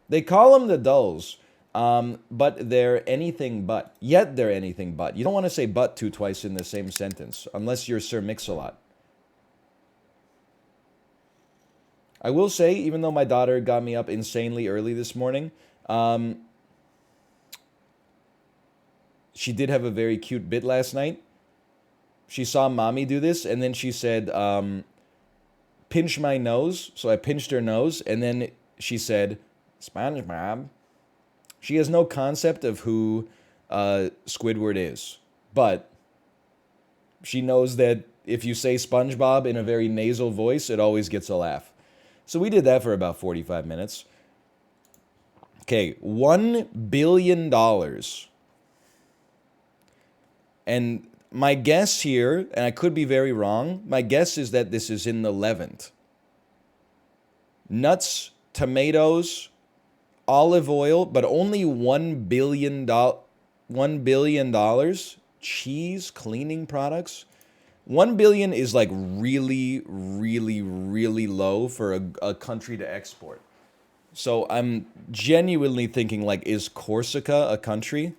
They call them the dulls, but they're anything but. Yet they're anything but. You don't want to say but twice in the same sentence, unless you're Sir Mix-a-Lot. I will say, even though my daughter got me up insanely early this morning, she did have a very cute bit last night. She saw mommy do this, and then she said, pinch my nose. So I pinched her nose, and then she said, SpongeBob. She has no concept of who Squidward is, but she knows that if you say SpongeBob in a very nasal voice, it always gets a laugh. So we did that for about 45 minutes. Okay, $1 billion. And my guess here, and I could be very wrong, my guess is that this is in the Levant. Nuts, tomatoes, olive oil, but only $1 billion. $1 billion. Cheese, cleaning products. 1 billion is like really, really, really low for a country to export. So I'm genuinely thinking, like, is Corsica a country?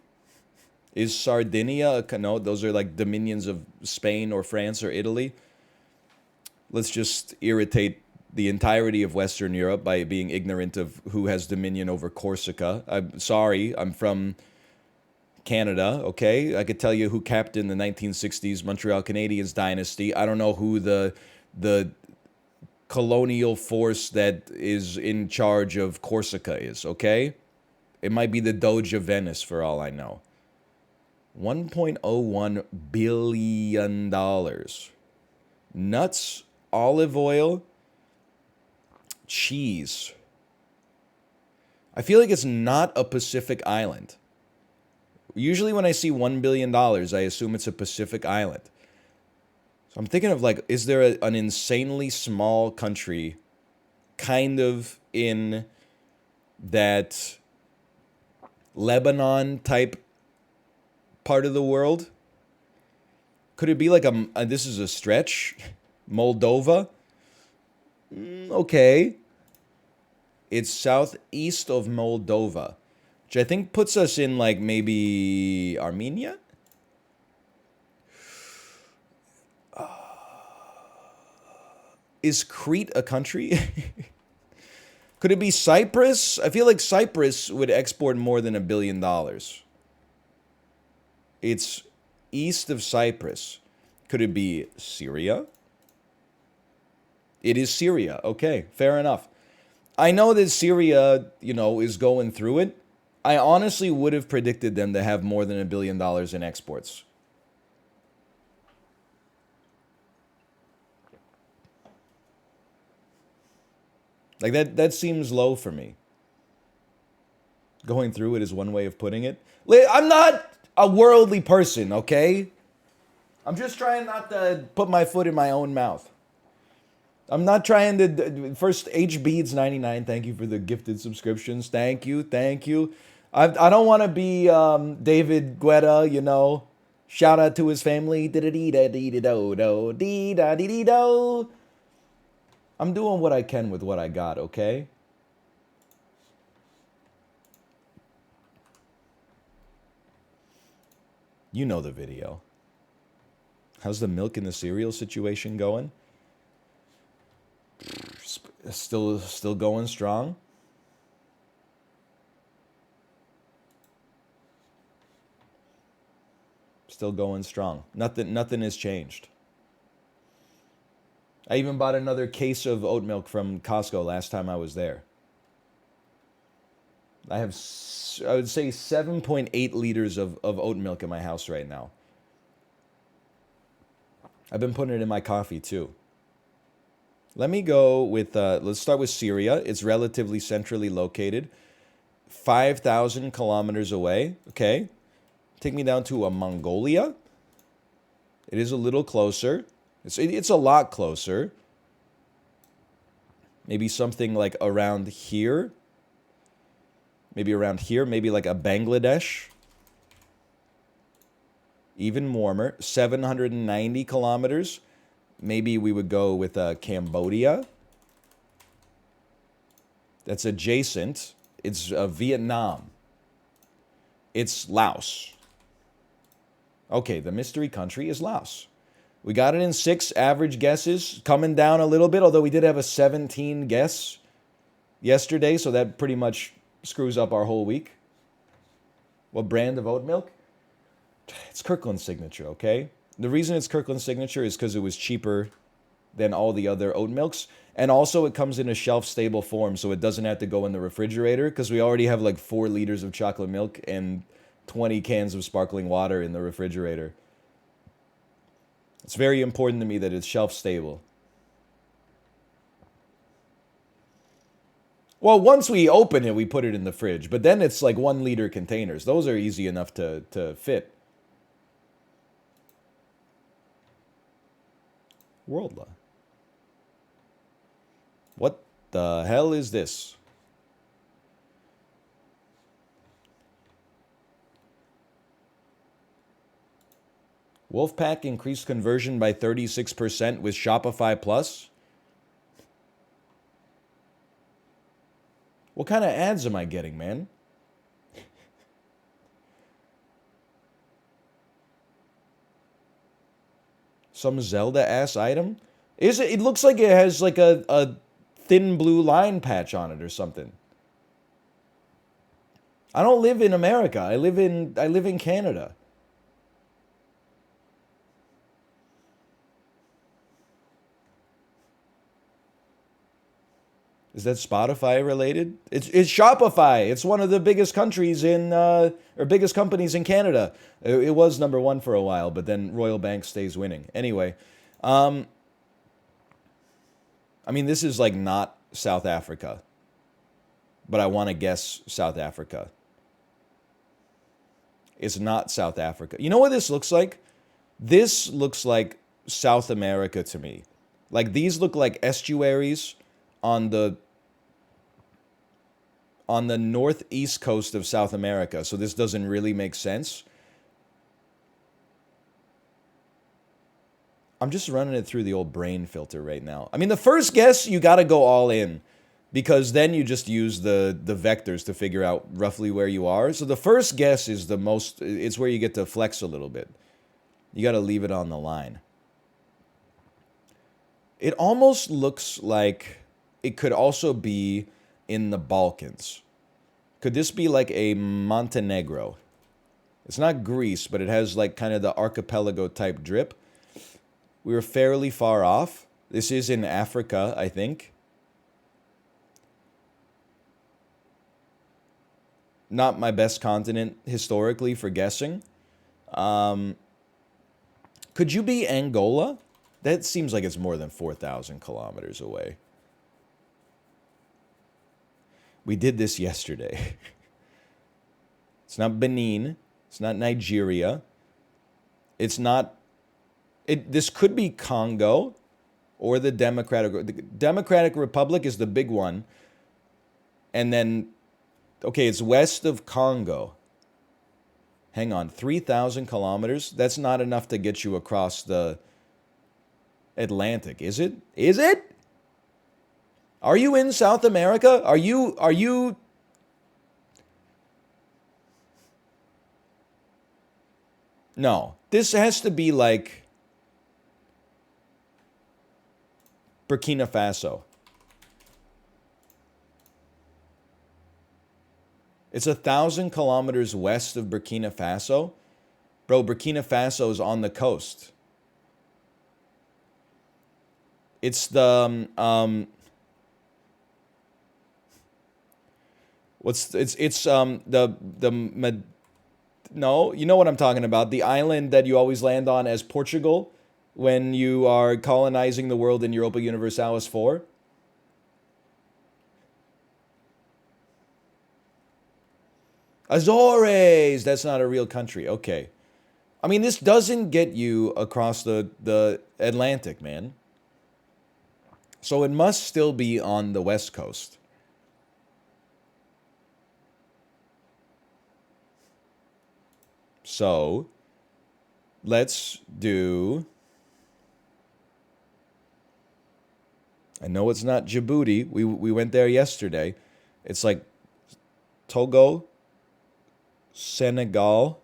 Is Sardinia a... No, those are like dominions of Spain or France or Italy. Let's just irritate the entirety of Western Europe by being ignorant of who has dominion over Corsica. I'm sorry, I'm from Canada, okay? I could tell you who captained the 1960s Montreal Canadiens dynasty. I don't know who the colonial force that is in charge of Corsica is, okay? It might be the Doge of Venice for all I know. $1.01 billion. Nuts, olive oil, cheese. I feel like it's not a Pacific island. Usually when I see $1 billion, I assume it's a Pacific island. So I'm thinking of, like, is there an insanely small country kind of in that Lebanon type part of the world? Could it be like this is a stretch, Moldova? Okay. It's southeast of Moldova, which I think puts us in, like, maybe Armenia? Is Crete a country? Could it be Cyprus? I feel like Cyprus would export more than $1 billion. It's east of Cyprus. Could it be Syria? It is Syria. Okay, fair enough. I know that Syria, is going through it. I honestly would have predicted them to have more than $1 billion in exports. Like, that seems low for me. Going through it is one way of putting it. I'm not a worldly person, okay? I'm just trying not to put my foot in my own mouth. I'm not trying to... First, HBeads99, thank you for the gifted subscriptions. Thank you. I don't want to be David Guetta, Shout out to his family. Dee-da-dee-da-dee-da-do-do. I'm doing what I can with what I got, okay? You know the video. How's the milk in the cereal situation going? Still going strong? Still going strong. Nothing has changed. I even bought another case of oat milk from Costco last time I was there. I have, I would say, 7.8 liters of oat milk in my house right now. I've been putting it in my coffee, too. Let me go with, let's start with Syria. It's relatively centrally located. 5,000 kilometers away, okay? Take me down to Mongolia. It is a little closer. It's a lot closer. Maybe something like around here. Maybe around here. Maybe like a Bangladesh. Even warmer. 790 kilometers. Maybe we would go with Cambodia. That's adjacent. It's Vietnam. It's Laos. Okay, the mystery country is Laos. We got it in 6 average guesses, coming down a little bit, although we did have a 17 guess yesterday, so that pretty much screws up our whole week. What brand of oat milk? It's Kirkland Signature, okay? The reason it's Kirkland Signature is because it was cheaper than all the other oat milks. And also it comes in a shelf-stable form, so it doesn't have to go in the refrigerator, because we already have like 4 liters of chocolate milk and 20 cans of sparkling water in the refrigerator. It's very important to me that it's shelf-stable. Well, once we open it, we put it in the fridge. But then it's like 1-liter containers. Those are easy enough to fit. Worldle. What the hell is this? Wolfpack increased conversion by 36% with Shopify Plus? What kind of ads am I getting, man? Some Zelda-ass item? Is it? It looks like it has like a thin blue line patch on it or something. I don't live in America. I live in Canada. Is that Spotify related? It's Shopify. It's one of the biggest countries in or biggest companies in Canada. It was number 1 for a while, but then Royal Bank stays winning. Anyway, I mean, this is like not South Africa, but I want to guess South Africa. It's not South Africa. You know what this looks like? This looks like South America to me. Like these look like estuaries on the northeast coast of South America, so this doesn't really make sense. I'm just running it through the old brain filter right now. I mean, the first guess, you got to go all in, because then you just use the vectors to figure out roughly where you are. So the first guess is the most, it's where you get to flex a little bit. You got to leave it on the line. It almost looks like it could also be in the Balkans. Could this be like a Montenegro? It's not Greece, but it has like kind of the archipelago type drip. We were fairly far off. This is in Africa, I think. Not my best continent historically for guessing. Could you be Angola? That seems like it's more than 4,000 kilometers away. We did this yesterday. It's not Benin. It's not Nigeria. It's not... This could be Congo or the Democratic Republic is the big one. And then, okay, it's west of Congo. Hang on, 3,000 kilometers? That's not enough to get you across the Atlantic, is it? Is it? Are you in South America? Are you... No. This has to be like Burkina Faso. It's 1,000 kilometers west of Burkina Faso. Bro, Burkina Faso is on the coast. It's the no, you know what I'm talking about. The island that you always land on as Portugal when you are colonizing the world in Europa Universalis 4. Azores! That's not a real country. Okay. I mean, this doesn't get you across the Atlantic, man. So it must still be on the West Coast. So, let's do... I know it's not Djibouti. We went there yesterday. It's like Togo, Senegal,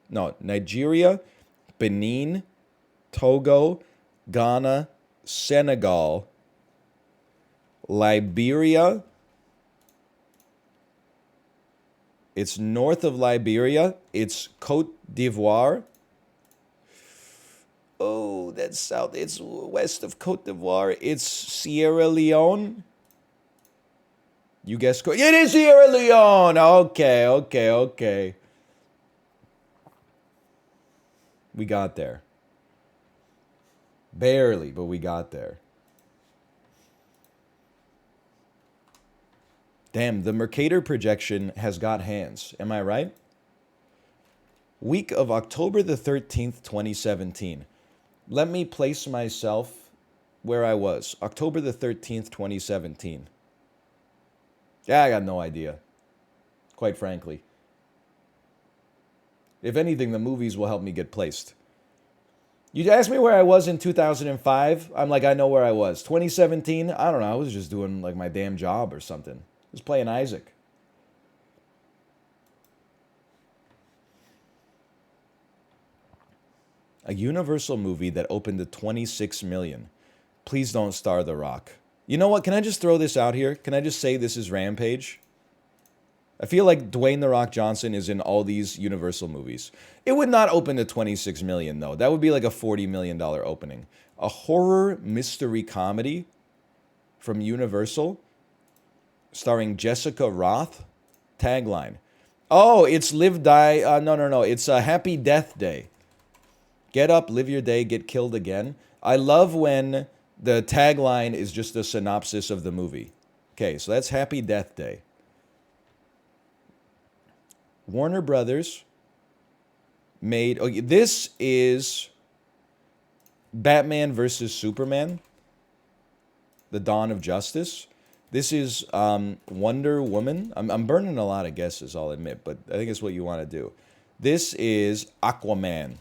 no, Nigeria, Benin, Togo, Ghana, Senegal, Liberia. It's north of Liberia. It's Cote d'Ivoire. Oh, that's south. It's west of Cote d'Ivoire. It's Sierra Leone. You guessed correct. It is Sierra Leone. Okay, okay, okay. We got there. Barely, but we got there. Damn, the Mercator projection has got hands. Am I right? Week of October the 13th, 2017. Let me place myself where I was. October the 13th, 2017. Yeah, I got no idea. Quite frankly. If anything, the movies will help me get placed. You asked me where I was in 2005. I'm like, I know where I was. 2017, I don't know. I was just doing like my damn job or something. I was playing Isaac. A Universal movie that opened to 26 million. Please don't star The Rock. You know what? Can I just throw this out here? Can I just say this is Rampage? I feel like Dwayne The Rock Johnson is in all these Universal movies. It would not open to 26 million, though. That would be like a $40 million opening. A horror mystery comedy from Universal starring Jessica Roth. Tagline. Oh, it's Live, Die. No. It's a Happy Death Day. Get up, live your day, get killed again. I love when the tagline is just a synopsis of the movie. Okay, so that's Happy Death Day. Warner Brothers made... Okay, this is Batman versus Superman, The Dawn of Justice. This is Wonder Woman. I'm burning a lot of guesses, I'll admit, but I think it's what you want to do. This is Aquaman.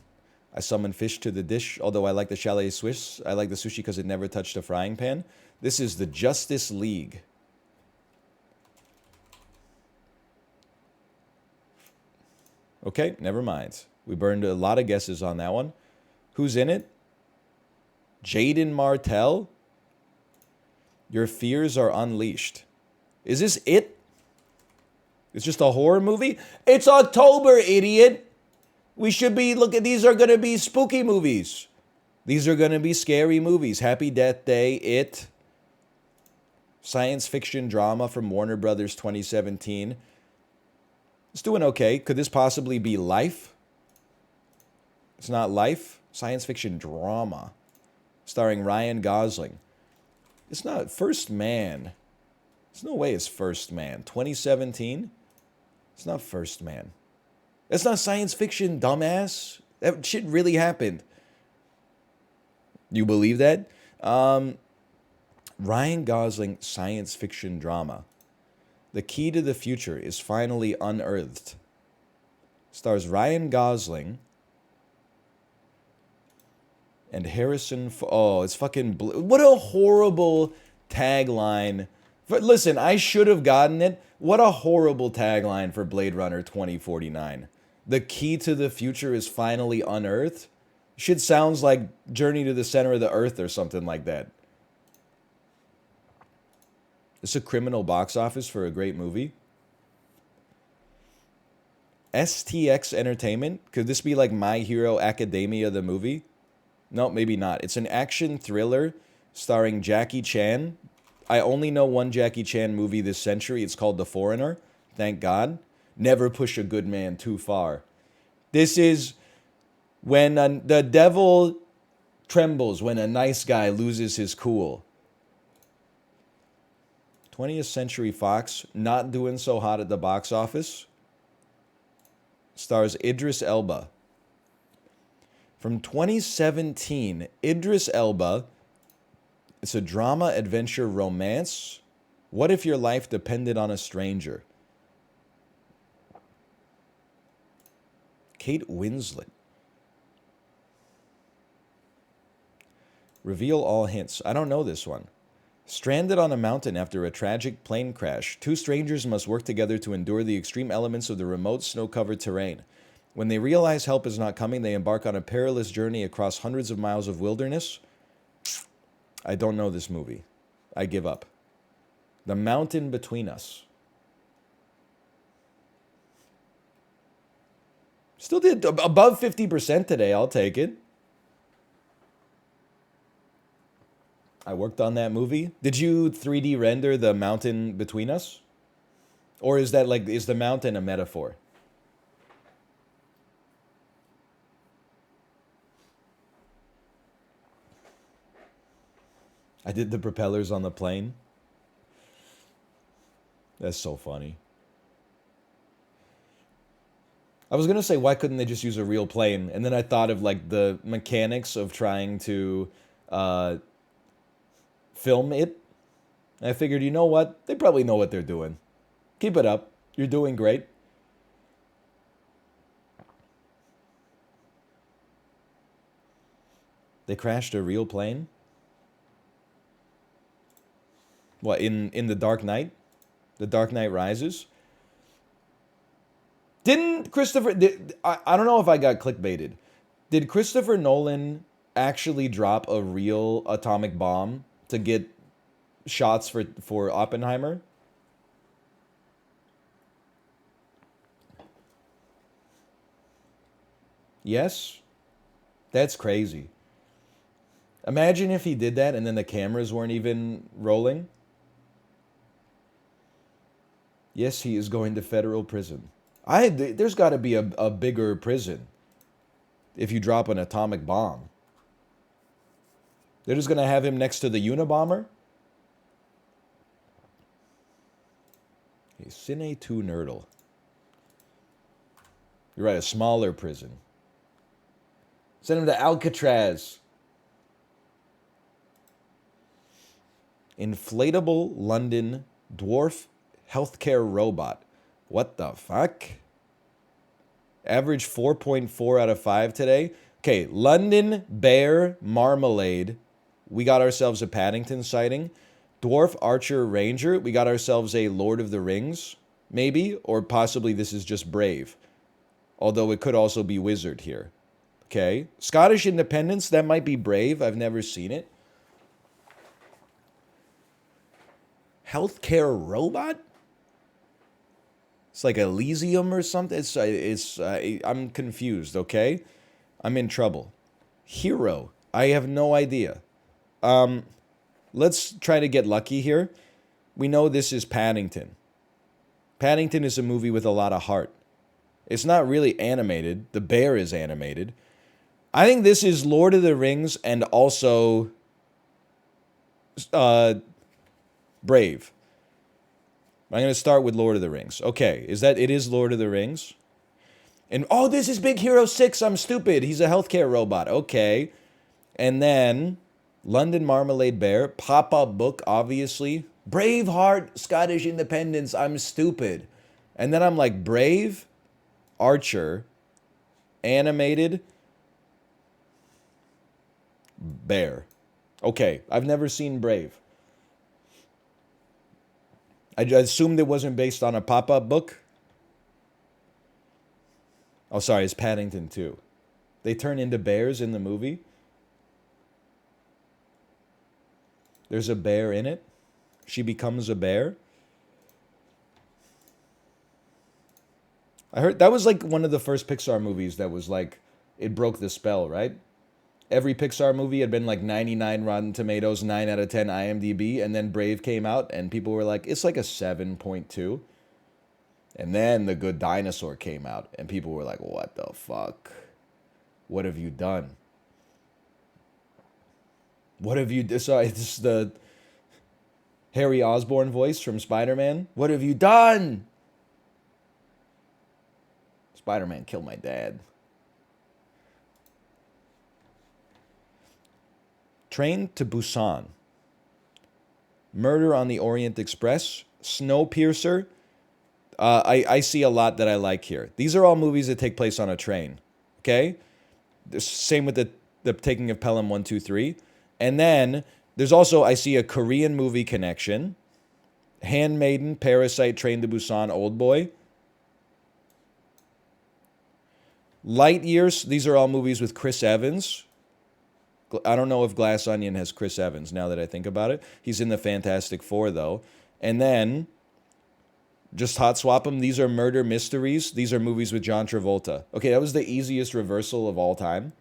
I summon fish to the dish, although I like the chalet Swiss. I like the sushi because it never touched a frying pan. This is the Justice League. Okay, never mind. We burned a lot of guesses on that one. Who's in it? Jaden Martell? Your fears are unleashed. Is this it? It's just a horror movie? It's October, idiot! We should be, look at, these are going to be spooky movies. These are going to be scary movies. Happy Death Day, It. Science fiction drama from Warner Brothers 2017. It's doing okay. Could this possibly be Life? It's not Life. Science fiction drama. Starring Ryan Gosling. It's not First Man. There's no way it's First Man. 2017? It's not First Man. It's not science fiction, dumbass. That shit really happened. You believe that? Ryan Gosling science fiction drama. The key to the future is finally unearthed. Stars Ryan Gosling and Harrison. Oh, it's fucking. What a horrible tagline. But listen, I should have gotten it. What a horrible tagline for Blade Runner 2049. The key to the future is finally unearthed. Shit sounds like Journey to the Center of the Earth or something like that. It's a criminal box office for a great movie. STX Entertainment? Could this be like My Hero Academia, the movie? No, maybe not. It's an action thriller starring Jackie Chan. I only know one Jackie Chan movie this century. It's called The Foreigner. Thank God. Never push a good man too far. This is when the devil trembles when a nice guy loses his cool. 20th Century Fox, not doing so hot at the box office. Stars Idris Elba. From 2017, Idris Elba. It's a drama, adventure, romance. What if your life depended on a stranger? Kate Winslet. Reveal all hints. I don't know this one. Stranded on a mountain after a tragic plane crash, two strangers must work together to endure the extreme elements of the remote, snow-covered terrain. When they realize help is not coming, they embark on a perilous journey across hundreds of miles of wilderness. I don't know this movie. I give up. The Mountain Between Us. Still did above 50% today. I'll take it. I worked on that movie. Did you 3D render The Mountain Between Us? Or is that like, is the mountain a metaphor? I did the propellers on the plane. That's so funny. I was gonna say, why couldn't they just use a real plane? And then I thought of like the mechanics of trying to film it. And I figured, you know what? They probably know what they're doing. Keep it up. You're doing great. They crashed a real plane? What, in The Dark Knight? The Dark Knight Rises? Didn't Christopher... I don't know if I got clickbaited. Did Christopher Nolan actually drop a real atomic bomb to get shots for Oppenheimer? Yes? That's crazy. Imagine if he did that and then the cameras weren't even rolling. Yes, he is going to federal prison. There's got to be a bigger prison if you drop an atomic bomb. They're just going to have him next to the Unabomber? Okay, Cine 2 Nerdle. You're right, a smaller prison. Send him to Alcatraz. Inflatable London dwarf healthcare robot. What the fuck? Average 4.4 out of 5 today. Okay, London Bear Marmalade. We got ourselves a Paddington sighting. Dwarf Archer Ranger. We got ourselves a Lord of the Rings, maybe. Or possibly this is just Brave. Although it could also be Wizard here. Okay. Scottish Independence. That might be Brave. I've never seen it. Healthcare robot? It's like Elysium or something. I'm confused, okay? I'm in trouble. Hero. I have no idea. Let's try to get lucky here. We know this is Paddington. Paddington is a movie with a lot of heart. It's not really animated. The bear is animated. I think this is Lord of the Rings and also Brave. I'm going to start with Lord of the Rings. Okay, it is Lord of the Rings? And, oh, this is Big Hero 6. I'm stupid. He's a healthcare robot. Okay. And then, London Marmalade Bear. Pop-up book, obviously. Braveheart, Scottish Independence. I'm stupid. And then I'm like, Brave, Archer, animated, Bear. Okay, I've never seen Brave. I assumed it wasn't based on a pop-up book. Oh, sorry, it's Paddington 2. They turn into bears in the movie. There's a bear in it. She becomes a bear. I heard that was like one of the first Pixar movies that was like, it broke the spell, right? Every Pixar movie had been like 99 Rotten Tomatoes, 9 out of 10 IMDb, and then Brave came out, and people were like, it's like a 7.2. And then The Good Dinosaur came out, and people were like, what the fuck? What have you done? What have you done? Sorry, this is the Harry Osborn voice from Spider-Man. What have you done? Spider-Man killed my dad. Train to Busan. Murder on the Orient Express. Snowpiercer. I see a lot that I like here. These are all movies that take place on a train. Okay? Same with the Taking of Pelham 1, 2, 3. And then There's also, I see a Korean movie connection. Handmaiden, Parasite, Train to Busan, Oldboy. Light Years, these are all movies with Chris Evans. I don't know if Glass Onion has Chris Evans, now that I think about it. He's in the Fantastic Four, though. And then, just hot swap them. These are murder mysteries. These are movies with John Travolta. Okay, that was the easiest reversal of all time.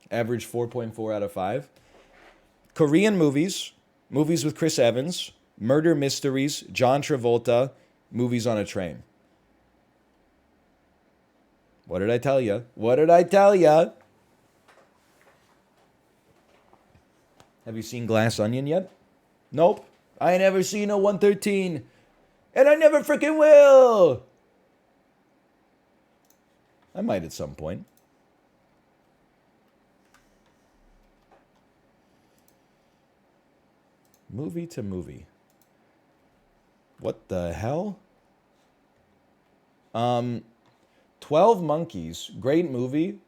Average 4.4 out of 5. Korean movies, movies with Chris Evans, murder mysteries, John Travolta, movies on a train. What did I tell you? What did I tell you? Have you seen Glass Onion yet? Nope. I ain't never seen a 113. And I never freaking will. I might at some point. Movie to movie. What the hell? 12 Monkeys, great movie.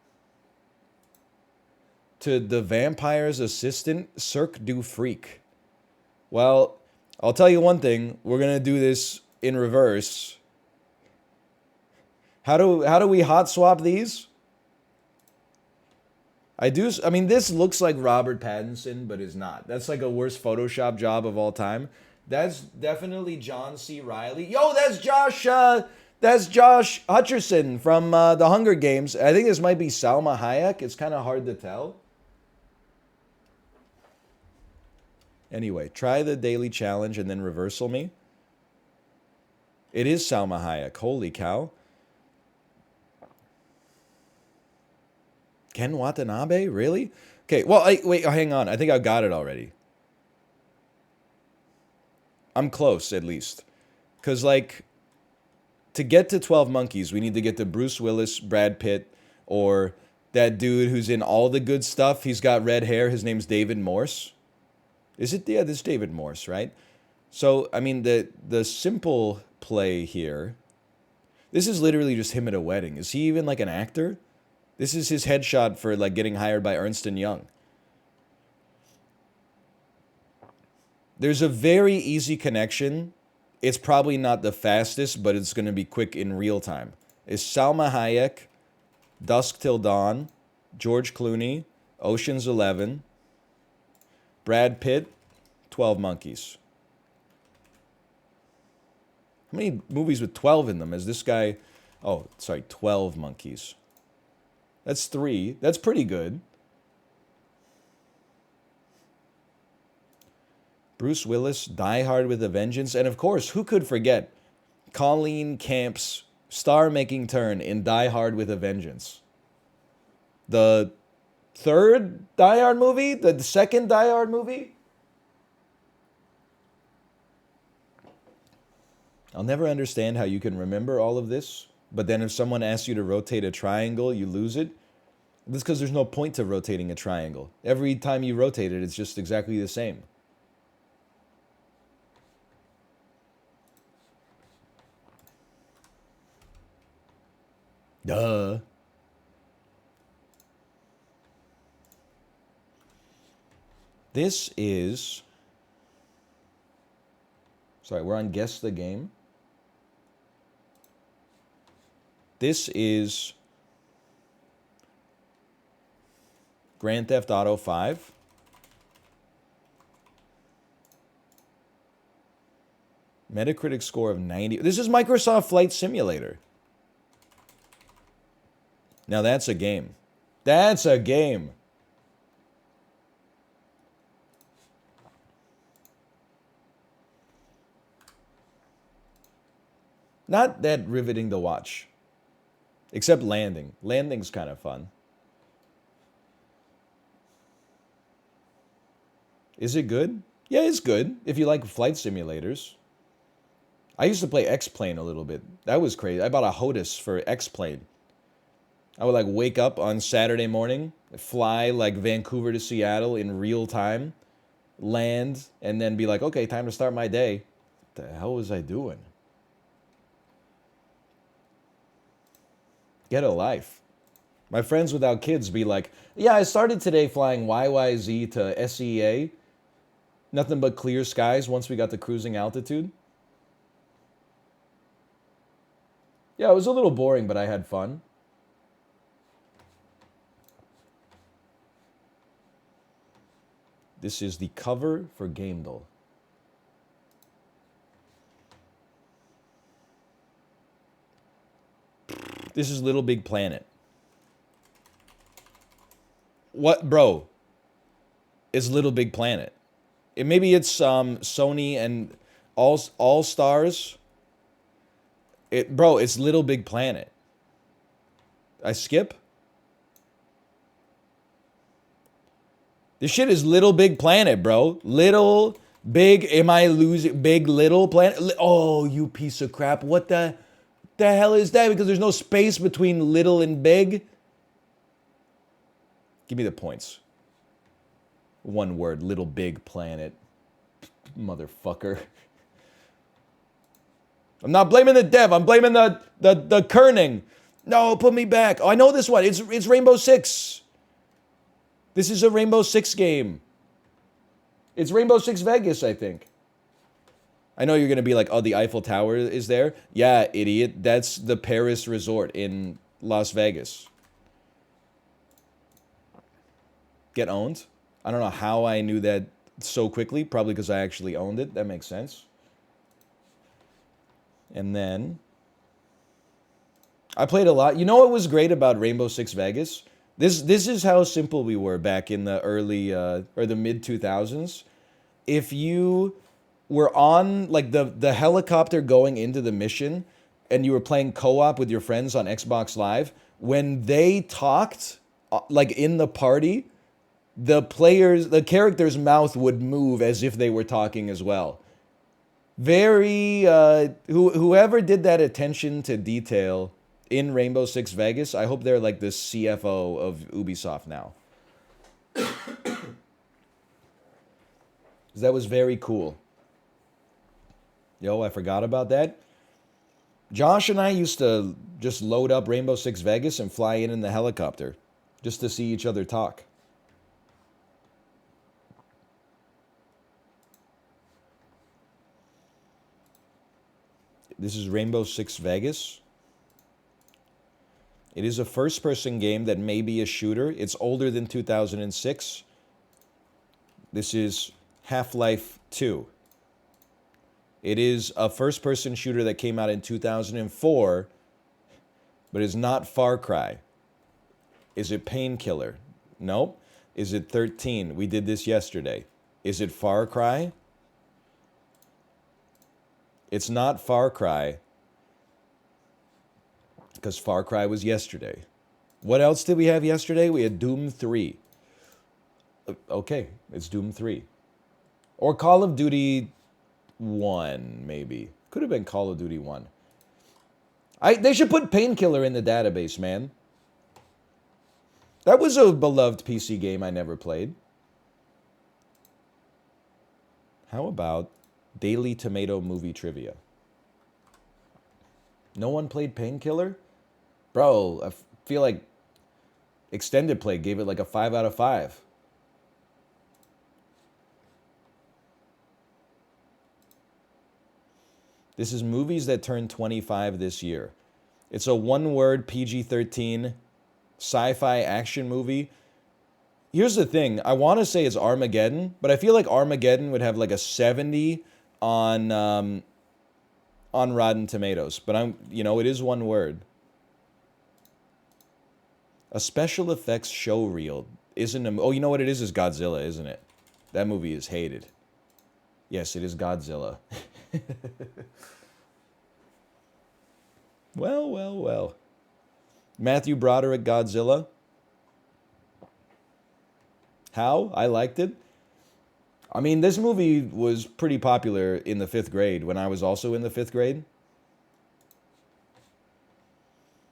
To the vampire's assistant, Cirque du Freak. Well, I'll tell you one thing. We're going to do this in reverse. How do we hot swap these? I mean, this looks like Robert Pattinson, but is not. That's like a worst Photoshop job of all time. That's definitely John C. Reilly. Yo, that's Josh Hutcherson from The Hunger Games. I think this might be Salma Hayek. It's kind of hard to tell. Anyway, try the daily challenge and then reversal me. It is Salma Hayek. Holy cow. Ken Watanabe? Really? Okay, well, wait, hang on. I think I got it already. I'm close, at least. Because, like, to get to 12 Monkeys, we need to get to Bruce Willis, Brad Pitt, or that dude who's in all the good stuff. He's got red hair. His name's David Morse. Is it? Yeah, this is David Morse, right? So, I mean, the simple play here, this is literally just him at a wedding. Is he even, like, an actor? This is his headshot for, like, getting hired by Ernst & Young. There's a very easy connection. It's probably not the fastest, but it's going to be quick in real time. It's Salma Hayek, Dusk Till Dawn, George Clooney, Ocean's 11, Brad Pitt, 12 Monkeys. How many movies with 12 in them? Is this guy... Oh, sorry, 12 Monkeys. That's 3. That's pretty good. Bruce Willis, Die Hard with a Vengeance. And of course, who could forget Colleen Camp's star-making turn in Die Hard with a Vengeance? The third Die Hard movie? The second Die Hard movie? I'll never understand how you can remember all of this, but then if someone asks you to rotate a triangle, you lose it. That's because there's no point to rotating a triangle. Every time you rotate it, it's just exactly the same. Duh. This is... Sorry, we're on Guess the Game. This is Grand Theft Auto 5. Metacritic score of 90. This is Microsoft Flight Simulator. Now that's a game. That's a game. Not that riveting to watch. Except landing. Landing's kind of fun. Is it good? Yeah, it's good if you like flight simulators. I used to play X-Plane a little bit. That was crazy. I bought a HOTUS for X-Plane. I would like wake up on Saturday morning, fly like Vancouver to Seattle in real time, land, and then be like, okay, time to start my day. What the hell was I doing? Get a life. My friends without kids be like, yeah, I started today flying YYZ to SEA. Nothing but clear skies once we got to cruising altitude. Yeah, it was a little boring, but I had fun. This is the cover for Gamedle. This is Little Big Planet. What, bro? It's Little Big Planet. Maybe it's Sony and All Stars. Bro, it's Little Big Planet. I skip. This shit is Little Big Planet, bro. Little Big. Am I losing? Big Little Planet. Oh, you piece of crap! What the hell is that? Because there's no space between little and big. Give me the points. One word, Little Big Planet. Motherfucker. I'm not blaming the dev. I'm blaming the kerning. No, put me back. Oh, I know this one. It's Rainbow Six. This is a Rainbow Six game. It's Rainbow Six Vegas, I think. I know you're going to be like, oh, the Eiffel Tower is there. Yeah, idiot. That's the Paris resort in Las Vegas. Get owned. I don't know how I knew that so quickly. Probably because I actually owned it. That makes sense. And then I played a lot. You know what was great about Rainbow Six Vegas? This is how simple we were back in the early or the mid 2000s. If you were on like the helicopter going into the mission and you were playing co-op with your friends on Xbox Live, when they talked like in the party, the character's mouth would move as if they were talking as well. Very whoever did that attention to detail in Rainbow Six Vegas, I hope they're like the CFO of Ubisoft now. That was very cool. Yo, I forgot about that. Josh and I used to just load up Rainbow Six Vegas and fly in the helicopter just to see each other talk. This is Rainbow Six Vegas. It is a first-person game that may be a shooter. It's older than 2006. This is Half-Life 2. It is a first-person shooter that came out in 2004, but is not Far Cry. Is it Painkiller? Nope. Is it 13? We did this yesterday. Is it Far Cry? It's not Far Cry, because Far Cry was yesterday. What else did we have yesterday? We had Doom 3. Okay, it's Doom 3. Or Call of Duty 1, maybe. Could have been Call of Duty 1. They should put Painkiller in the database, man. That was a beloved PC game I never played. How about Daily Tomato Movie Trivia? No one played Painkiller? Bro, I feel like Extended Play gave it like a 5 out of 5. This is movies that turned 25 this year. It's a one-word PG-13 sci-fi action movie. Here's the thing. I want to say it's Armageddon, but I feel like Armageddon would have like a 70 on Rotten Tomatoes. But it is one word. A special effects show reel isn't a... Oh, you know what it is Godzilla, isn't it? That movie is hated. Yes, it is Godzilla. Well. Matthew Broderick Godzilla. How? I liked it. I mean, this movie was pretty popular in the 5th grade when I was also in the 5th grade.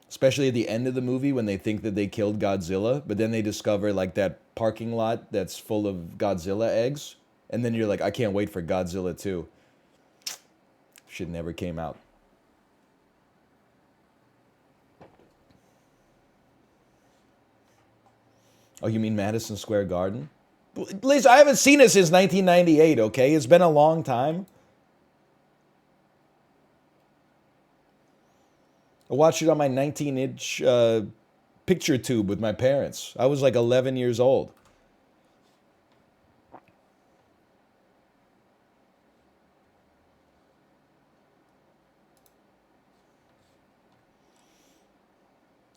Especially at the end of the movie when they think that they killed Godzilla, but then they discover like that parking lot that's full of Godzilla eggs. And then you're like, I can't wait for Godzilla 2. Shit never came out. Oh, you mean Madison Square Garden? Please, I haven't seen it since 1998, okay? It's been a long time. I watched it on my 19-inch picture tube with my parents. I was like 11 years old.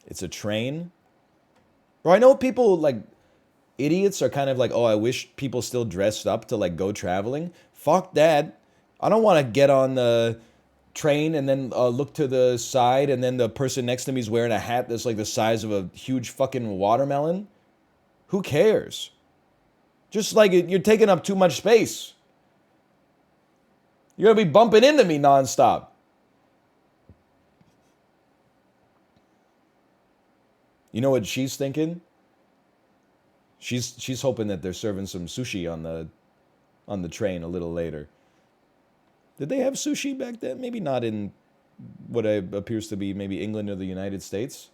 It's a train. Bro, I know people like idiots are kind of like, oh, I wish people still dressed up to like go traveling. Fuck that. I don't want to get on the train and then look to the side and then the person next to me is wearing a hat that's like the size of a huge fucking watermelon. Who cares? Just like you're taking up too much space. You're gonna be bumping into me nonstop. You know what she's thinking? She's hoping that they're serving some sushi on the train a little later. Did they have sushi back then? Maybe not in what appears to be maybe England or the United States.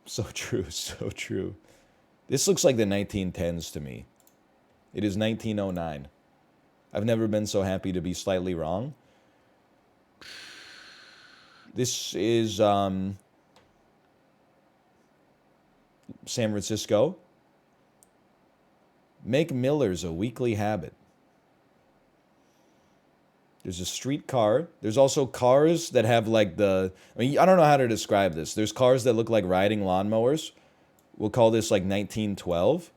So true, so true. This looks like the 1910s to me. It is 1909. I've never been so happy to be slightly wrong. This is San Francisco. Make Millers a weekly habit. There's a streetcar. There's also cars that have like the... I mean, I don't know how to describe this. There's cars that look like riding lawnmowers. We'll call this like 1912.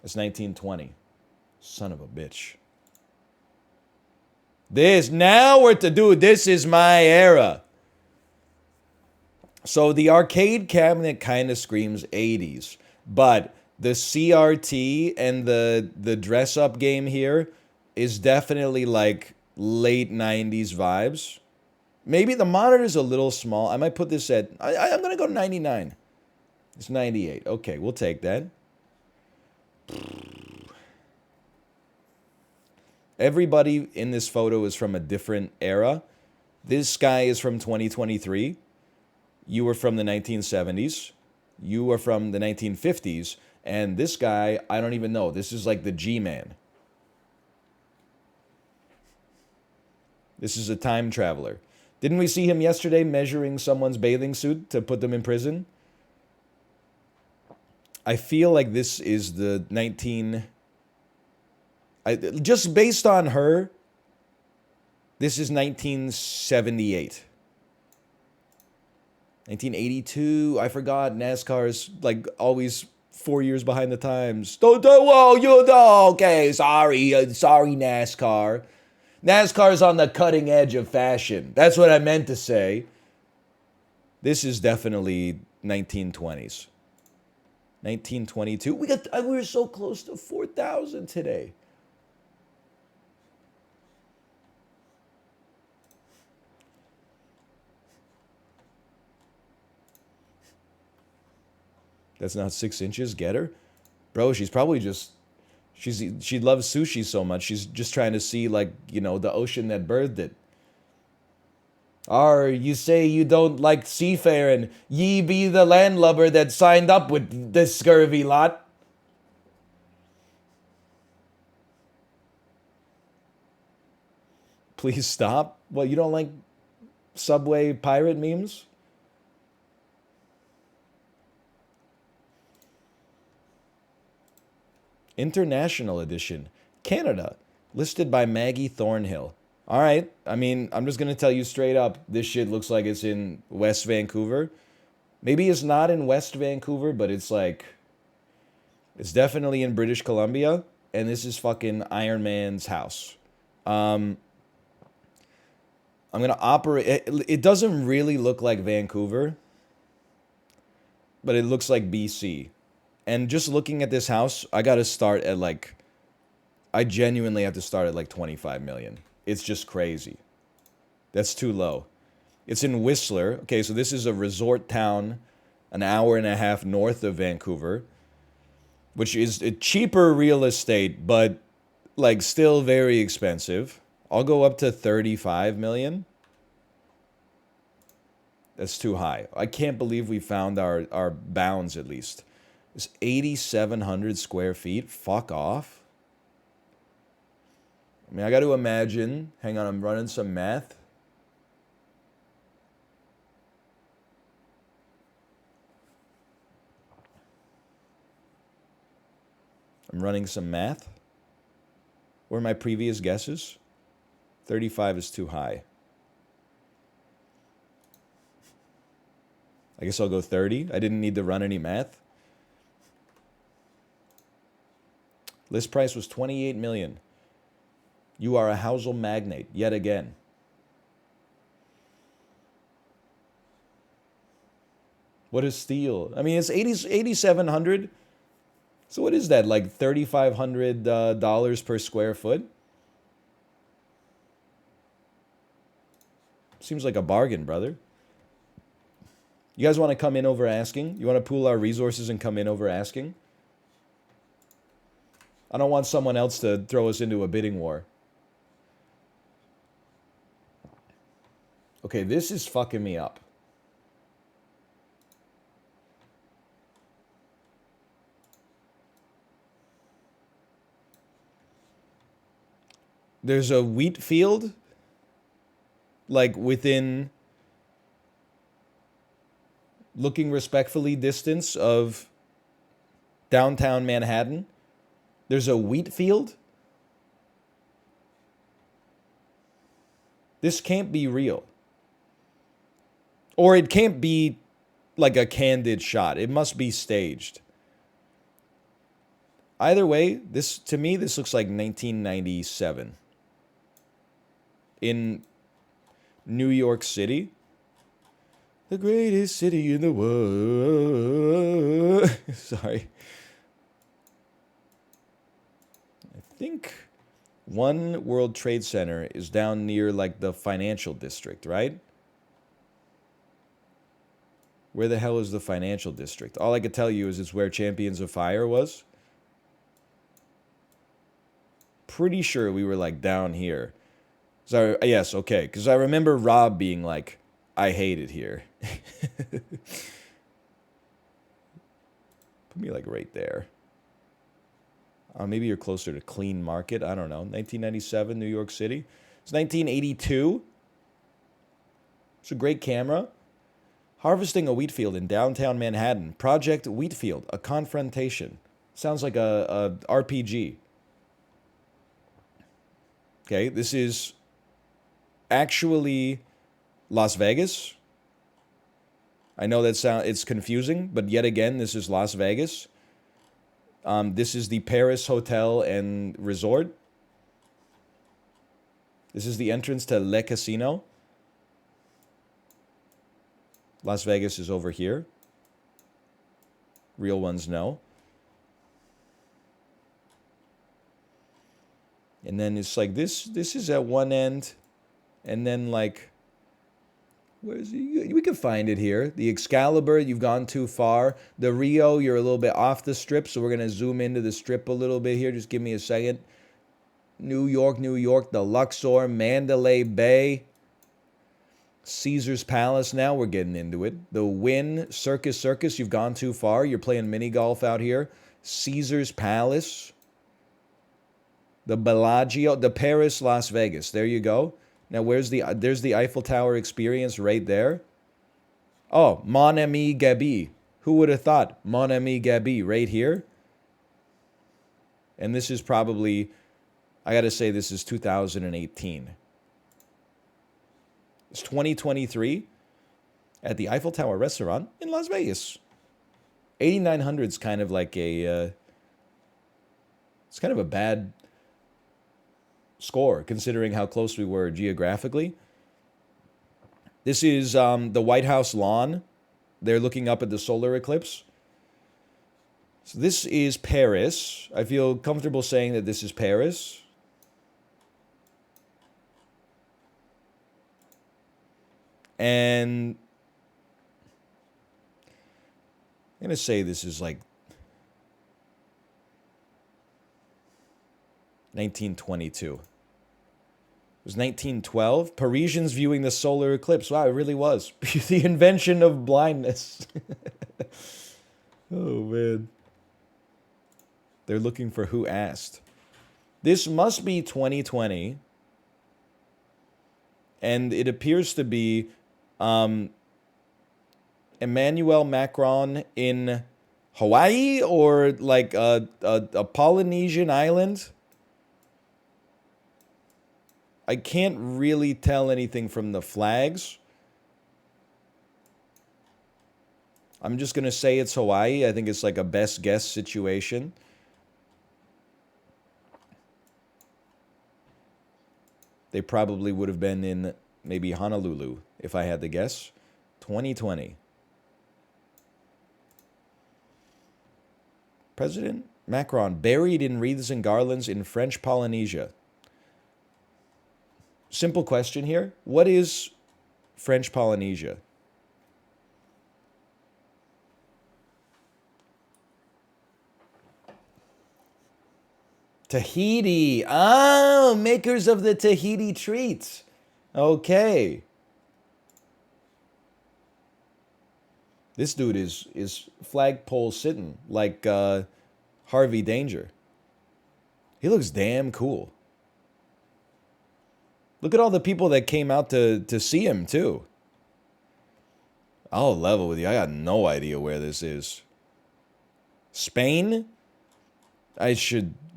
It's 1920. Son of a bitch. This, now we're to do, this is my era. So the arcade cabinet kind of screams 80s. But the CRT and the dress-up game here is definitely like late 90s vibes. Maybe the monitor's a little small. I might put this at... I'm going to go to 99. It's 98. Okay, we'll take that. Everybody in this photo is from a different era. This guy is from 2023. You were from the 1970s. You are from the 1950s. And this guy, I don't even know. This is like the G-Man. This is a time traveler. Didn't we see him yesterday measuring someone's bathing suit to put them in prison? I feel like this is the just based on her, this is 1978. 1982, I forgot. NASCAR's like always 4 years behind the times. Whoa, okay, sorry NASCAR. NASCAR's on the cutting edge of fashion. That's what I meant to say. This is definitely 1920s. 1922. We were so close to 4,000 today. That's not 6 inches. Get her? Bro, she's probably just... She loves sushi so much. She's just trying to see, like, you know, the ocean that birthed it. You say you don't like seafaring. Ye be the landlubber that signed up with this scurvy lot. Please stop. What, you don't like Subway pirate memes? International edition. Canada. Listed by Maggie Thornhill. All right. I mean, I'm just going to tell you straight up. This shit looks like it's in West Vancouver. Maybe it's not in West Vancouver, but it's like... It's definitely in British Columbia. And this is fucking Iron Man's house. I'm going to operate... It doesn't really look like Vancouver. But it looks like BC. And just looking at this house, I got to start at like... I genuinely have to start at like 25 million. It's just crazy. That's too low. It's in Whistler. Okay, so this is a resort town an hour and a half north of Vancouver, which is a cheaper real estate, but like still very expensive. I'll go up to 35 million. That's too high. I can't believe we found our bounds at least. It's 8,700 square feet. Fuck off. I mean, I got to imagine. Hang on, I'm running some math. I'm running some math. What are my previous guesses? 35 is too high. I guess I'll go 30. I didn't need to run any math. List price was 28 million. You are a Housle magnate yet again. What is steel? I mean, it's 8,700. So what is that, like $3,500 per square foot? Seems like a bargain, brother. You guys want to come in over asking? You want to pool our resources and come in over asking? I don't want someone else to throw us into a bidding war. Okay, this is fucking me up. There's a wheat field, like within looking respectfully distance of downtown Manhattan. There's a wheat field. This can't be real. Or it can't be like a candid shot. It must be staged. Either way, this to me this looks like 1997 in New York City. The greatest city in the world. Sorry. I think One World Trade Center is down near like the financial district, right? Where the hell is the financial district? All I could tell you is it's where Champions of Fire was. Pretty sure we were like down here. So yes, okay, because I remember Rob being like, I hate it here. Put me like right there. Maybe you're closer to Clean Market. I don't know. 1997, New York City. It's 1982. It's a great camera. Harvesting a wheat field in downtown Manhattan. Project Wheatfield, a confrontation. Sounds like a RPG. Okay, this is actually Las Vegas. I know that it's confusing, but yet again, this is Las Vegas. This is the Paris Hotel and Resort. This is the entrance to Le Casino. Las Vegas is over here. Real ones know. And then it's like this is at one end. And then like, where's it? We can find it here. The Excalibur, you've gone too far. The Rio, you're a little bit off the strip. So we're going to zoom into the strip a little bit here. Just give me a second. New York, the Luxor, Mandalay Bay. Caesar's Palace, now we're getting into it. The Wynn, Circus, you've gone too far. You're playing mini golf out here. Caesar's Palace. The Bellagio, the Paris, Las Vegas. There you go. Now, there's the Eiffel Tower experience right there. Oh, Mon Ami Gabi. Who would have thought? Mon Ami Gabi right here. And this is probably, I got to say, this is 2018. It's 2023 at the Eiffel Tower restaurant in Las Vegas. 8,900 is kind of like a, it's kind of a bad score considering how close we were geographically. This is the White House lawn. They're looking up at the solar eclipse. So this is Paris. I feel comfortable saying that this is Paris. And I'm going to say this is like 1922. It was 1912. Parisians viewing the solar eclipse. Wow, it really was. The invention of blindness. Oh, man. They're looking for who asked. This must be 2020. And it appears to be Emmanuel Macron in Hawaii or like a Polynesian island. I can't really tell anything from the flags. I'm just going to say it's Hawaii. I think it's like a best guess situation. They probably would have been in maybe Honolulu, if I had to guess. 2020. President Macron buried in wreaths and garlands in French Polynesia. Simple question here. What is French Polynesia? Tahiti. Oh, makers of the Tahiti treats. Okay. This dude is flagpole sitting like Harvey Danger. He looks damn cool. Look at all the people that came out to see him, too. I'll level with you. I got no idea where this is. Spain?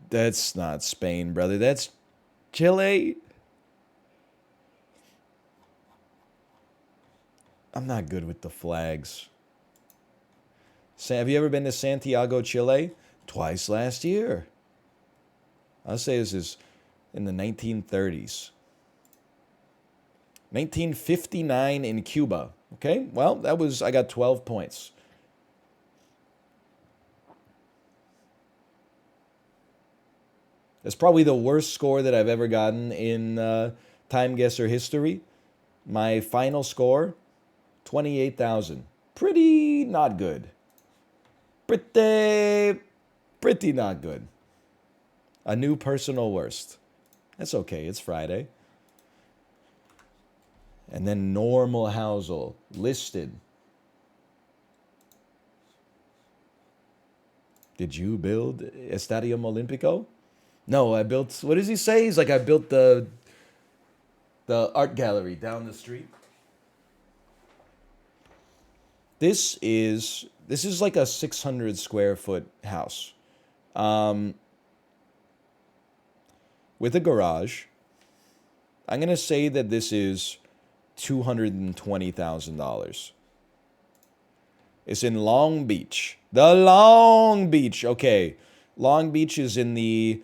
That's not Spain, brother. That's Chile. I'm not good with the flags. Have you ever been to Santiago, Chile? Twice last year. I'll say this is in the 1930s. 1959 in Cuba. Okay, well, I got 12 points. That's probably the worst score that I've ever gotten in TimeGuessr history. My final score, 28,000. Pretty not good. Pretty not good. A new personal worst. That's okay, it's Friday. And then normal Housle, listed. Did you build Estadio Olimpico? No, I built, what does he say? He's like, I built the art gallery down the street. This is like a 600 square foot house. With a garage. I'm going to say that this is $220,000. It's in Long Beach. The Long Beach. Okay. Long Beach is in the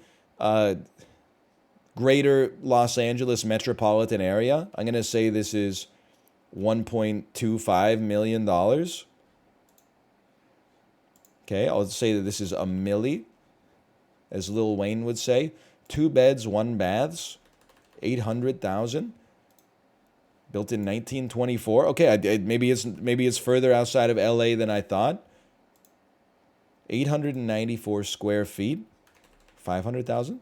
greater Los Angeles metropolitan area. I'm going to say this is $1.25 million. Okay, I'll say that this is a milli, as Lil Wayne would say. 2 beds, 1 baths, 800,000. Built in 1924. Okay, maybe it's further outside of LA than I thought. 894 square feet, 500,000.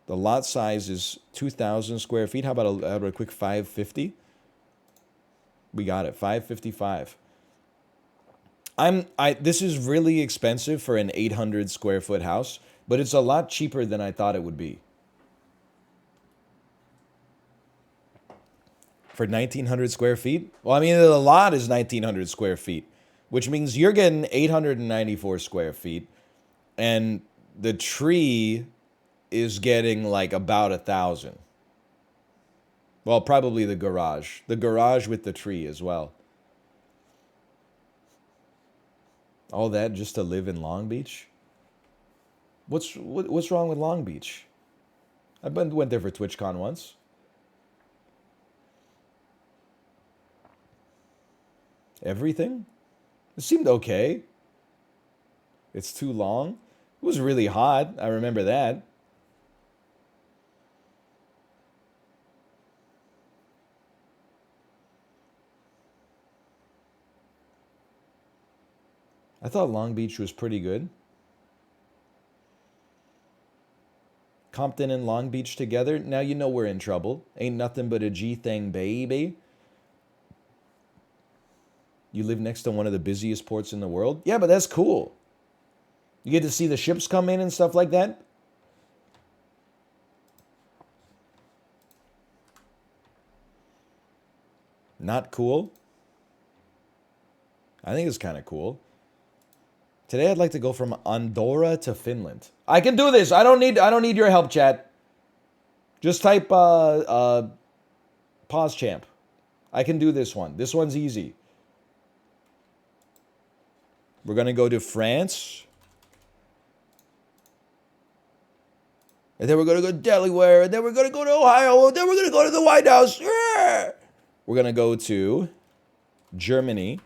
The lot size is 2,000 square feet. How about a quick 550? We got it, 555. This is really expensive for an 800 square foot house, but it's a lot cheaper than I thought it would be. For 1,900 square feet? Well, I mean, the lot is 1,900 square feet, which means you're getting 894 square feet, and the tree is getting like about 1,000. Well, probably the garage. The garage with the tree as well. All that just to live in Long Beach? What's wrong with Long Beach? Went there for TwitchCon once. Everything? It seemed okay. It's too long. It was really hot. I remember that. I thought Long Beach was pretty good. Compton and Long Beach together. Now you know we're in trouble. Ain't nothing but a G thing, baby. You live next to one of the busiest ports in the world? Yeah, but that's cool. You get to see the ships come in and stuff like that. Not cool. I think it's kind of cool. Today I'd like to go from Andorra to Finland. I can do this. I don't need your help, chat. Just type pause champ. I can do this one. This one's easy. We're going to go to France. And then we're going to go to Delaware. And then we're going to go to Ohio. And then we're going to go to the White House. Yeah! We're going to go to Germany.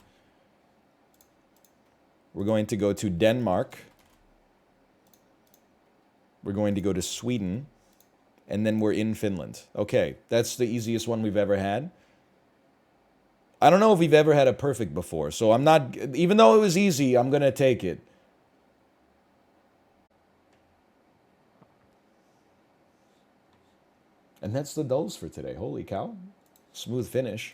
We're going to go to Denmark. We're going to go to Sweden. And then we're in Finland. Okay, that's the easiest one we've ever had. I don't know if we've ever had a perfect before. So I'm not, even though it was easy, I'm going to take it. And that's the dulls for today. Holy cow. Smooth finish.